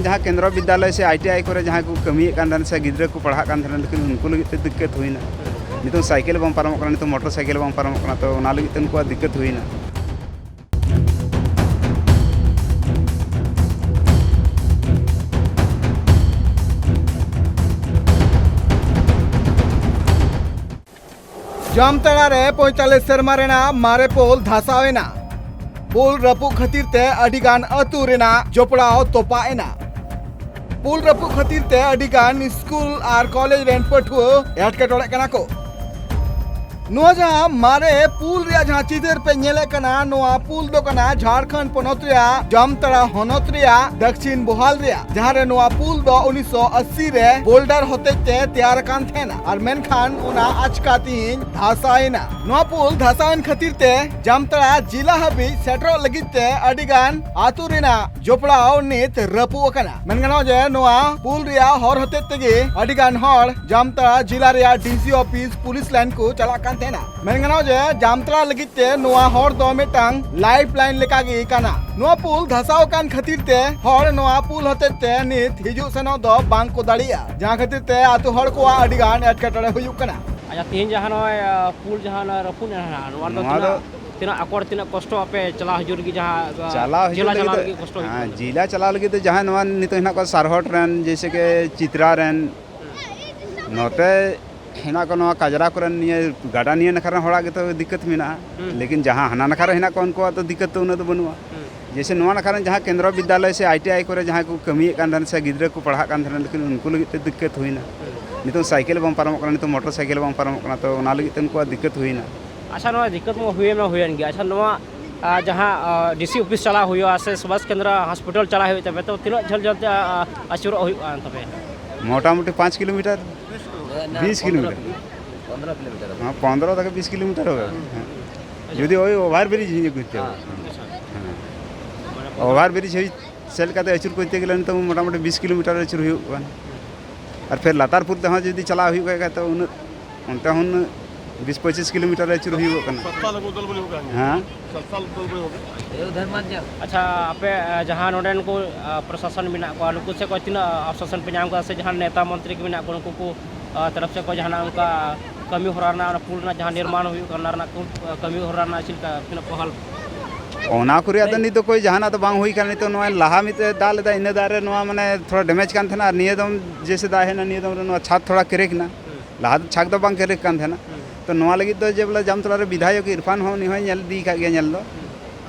जहाँ केंद्र विद्यालय से ITI को जहाँ को कमी से गिद्रा को पढ़ा लेकिन उनको लगे दिक्कत हुई नित साइकिल बम पारम नित मोटरसाइकिल बम पारम तो लगे उनको दिक्कत हुई जामताड़ा रे 45 सेरमा रेना मारे पोल धसावेना पोल रपु खातिर ते अडिगान अतु रेना जोपड़ाव तोपाएना पोल रपु खातिर ते अडिगान स्कूल और कॉलेज रेन पठुआ एटकेटोड़े कना को नुआ जहाँ मारे पुल रिया जहाँ चितर पे नेले कना नुआ पुल दो कना झारखंड पनत रिया जामताड़ा हनत रिया दक्षिण बोहाल रिया जहाँ रे नुआ पुल दो 1980 रे बोल्डर होते ते तैयार कान थेना और मेनखान उना आचका तीन धासाइना नुआ पुल धासाइन खातिर ते जामताड़ा जिला हबी सेटरो लगित ते अडिगान आतु रेना जोपड़ाव नित रपु कना मेनगानो जे नुआ पुल रिया हर होते तेगे अडिगान हर जामताड़ा जिला रिया डीसी ऑफिस पुलिस लाइन को चला कान मेनगानो जे जामताड़ा लगिते नुआ हर दो मिटांग लाइफ लाइन लेका गी काना नुआ पुल धसाव कान खातिर ते हर नुआ पुल होते ते नित हिजु सनो दो बांग को दाड़िया जहां खातिर ते आतु हर को अडिगान एटकेटड़े हुयु कना अच्छा तीन जहां पुल जहां रपुन नुआ तीना अकोड़ तीना कष्ट आपे चला हजुर की जहां जिला चला लगी कष्ट हां जिला चला लगी तो जहां नुआ नित हिना को सरहट रेन जैसे के चित्रा रेन नोते हिना को नवा काजरा करन निये गाडा निये नखरा होड़ा के तो दिक्कत मेना लेकिन जहां हना नखरा हिना को उनको तो दिक्कत तो उन तो बनुआ जैसे नवा नखरा जहां केंद्र विद्यालय से ITI को जहां को कमी से गिद्रा को पढ़ा लेकिन उनको लगे दिक्कत हुई नित साइकिल बम पारम नित मोटरसाइकिल बम पारम तो लगे उनको दिक्कत हुई अच्छा नवा दिक्कत हुए में हुए गया अच्छा नवा जहाँ DC ऑफिस चला हुआ से स्वास्थ्य केंद्र हॉस्पिटल चला हुई तबे तो तीन झल झलते अचुर तबे मोटा मोटी 5 किलोमीटर 20 किलोमीटर 15 किलोमीटर हाँ 15 तक 20 किलोमीटर होगा যদি ওই ওভার ব্রিজ হিয়ে করতে হবে ওভার ব্রিজ হই সেল কাতে আচুর করতে গেলে তো মোটামুটি 20 কিলোমিটার আচুর হইব আর ফের লাতারপুর তে হ্যাঁ যদি চলা হইব তো উনতে হন 20-25 किलोमीटर आचुर हई हाँ अच्छा आपे जहाँ नोडेन को प्रशासन में नुकु से तीन आश्वासन पे नाम से जहाँ नेता मंत्री के में उनको को तरफ से को जहाँ उनका कमी होराना पुल जहाँ निर्माण करना कमी होराना चिल्का तीन पहल ओना कुरिया तो नहीं तो कोई जहाना तो बांग हुई करनी तो नवा लाहा मित दाल दा इन दारे नवा माने थोड़ा डैमेज कान थना नियदम जैसे दा है ना नियदम नवा छात थोड़ा क्रेक ना लाहा छाक दो बांग क्रेक कान थना तो नवा लगी तो जब जामताड़ा रे विधायक इरफान हो नहीं नेल दी का नेल दो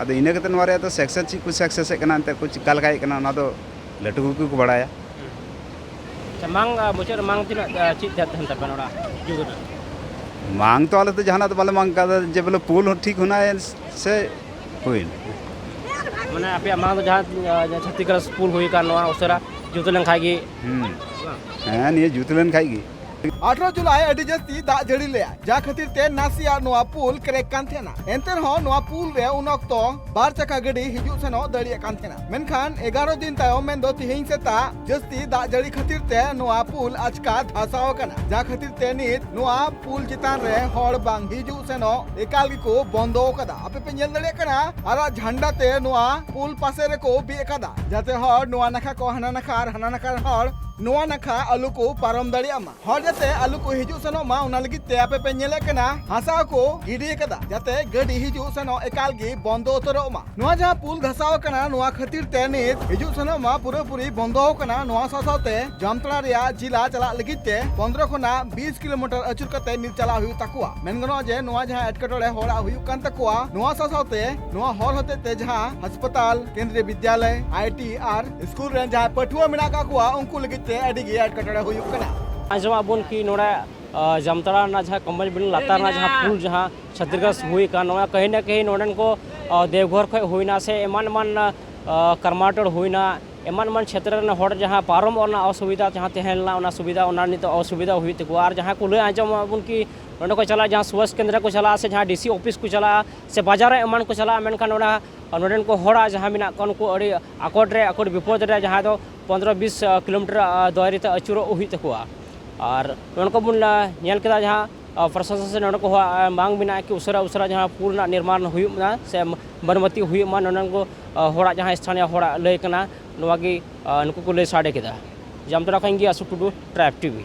अदो इने कते नवा रे तो सेक्शन ची कुछ सक्सेस कना ते कुछ काल काई कना ना तो लटू को बड़ाया मांग मुझे मांग तीन चीज हन तब नोड़ा जुगुर मांग तो आले तो जहाना तो बाले मांग का जब पुल ठीक होना है से हुई माने आपे मांग तो जहां छत्तीसगढ़ पुल हुई का नवा उसरा जुतलन खाएगी हां नहीं जुतलन खाएगी 18 जुलाई अडी जस्ती दा जड़ी ले जा खातिर ते नासिया नोआ पुल क्रेक कान थेना एंतर हो नोआ पुल रे उन ऑक्तो बार चका गड़ी हिजु सनो दड़िया कान थेना मेनखान 11 दिन तायो मेन दो तिहिं सेता जस्ती दा जड़ी खातिर ते नोआ पुल आजका धासाव कना जा खातिर ते नित नोआ पुल चितान रे हड़ बांग हिजु सनो एकाल को बंदो कदा आपे पे नेल दड़िया कना आरा झंडा ते नोआ पुल पासे रे को बी कदा जाते हड़ नोआ नखा को हना नखा हड़ नोआ नखा आलू को पारम दड़िया मा हड़ जाते आलू को हिजु सनो मा उना लगी ते आपे पे नेले कना हासा को गिडी कदा जाते गडी हिजु सनो एकाल गी बंदो तरो मा नोआ जहां पुल धसाव कना नोआ खातिर ते नित हिजु सनो मा पूरी बंदो कना नोआ सासावते जामताड़ा रिया जिला चला लगी ते 15 खना 20 किलोमीटर अचुर कते नित चला हुई तकुआ मेनगनो जे नोआ जहां एटकेटोड़े होड़ा हुई कान तकुआ नोआ सासावते नोआ हर होते ते जहां अस्पताल केंद्रीय विद्यालय IIT आर स्कूल रेन जहां पठुआ मिना का कुआ उनको लगी ते अडी गी एटकेटोड़े हुई कना आजमा बुन की नोड़ा जामताड़ा ना जहाँ कमल बिल लातार ना जहाँ पुल जहाँ छत्तीसगढ़ हुई का नोड़ा कहीं ना कहीं नोडन को देवघर खो हुई ना से एमान कर्माटड़ हुई ना एमान क्षेत्र में हड़ जहाँ पारम और असुविधा जहाँ तहलना सुविधा नित असुविधा हुई तक और जहाँ को लय आजम की नोडे को चला जहाँ स्वास्थ्य केंद्र को चला से जहाँ DC ऑफिस को चला से बाजार एमान को चला मेनखान नोडन को हड़ा जहाँ मेना उनको आकोट विपद रे जहाँ दो 15-20 किलोमीटर दायरे ते अचुर हुई तकुआ और उनको बुन नेल केदा जहाँ प्रशासन से नोडे को मांग मेना कि उसरा जहाँ पुल निर्माण हुई से बनमती हुई मा नोडन को हड़ा जहाँ स्थानीय हड़ा लय कना नुआ गी नुकु को ले साडे केदा जामतरा खन गी असु टुडू ट्राइब टीवी।